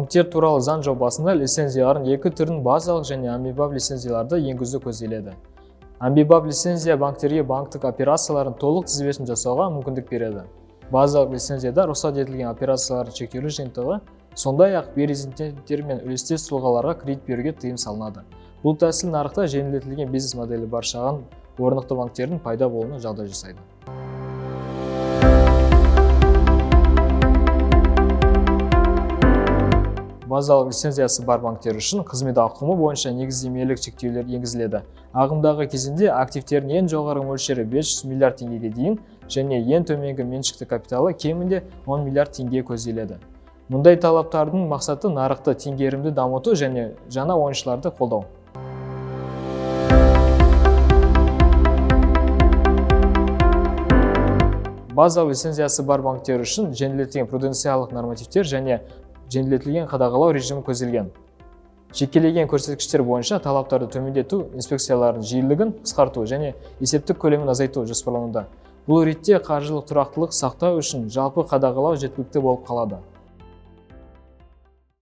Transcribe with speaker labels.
Speaker 1: Банктер туралы заң жобасында лицензиялардың екі түрін базалық және амбибап лицензияларды енгізу көзделеді. Амбибап лицензия банктерге банктік операциялардың толық тізбесін жасауға мүмкіндік береді. Базалық лицензияда рұқсат етілген операциялардың шектеулі жиынтығы, сондай-ақ березинттер мен үлестес тұлғаларға кредит беруге тыйым салынады. Бұл тәсіл нарықта жеңілдетілген бизнес моделі бар шағын орнықты банктердің пайда болуына жағдай жасайды. Базалық лицензиясы бар банктер үшін қызмет ауқымы бойынша негіздемелік шектеулер енгізіледі. Ағымдағы кезеңде активтердің ең жоғары мөлшері 500 миллиард теңгеге дейін және ең төменгі меншікті капиталы кемінде 10 миллиард теңге көзделеді. Мұндай талаптардың мақсаты нарықты теңгерімді дамыту және жаңа ойыншыларды қолдау. Базалық лицензиясы бар банктер үшін жеңілдетілген пруденциялық нормативтер және жеңілдетілген қадағалау режимі көзделген. Жекелеген көрсеткіштер бойынша талаптарды төмендету, инспекциялардың жиілігін қысқарту және есептік көлемін азайту жоспарлануда. Бұл ретте қаржылық тұрақтылық сақтау үшін жалпы қадағалау жеткілікті болып қалады.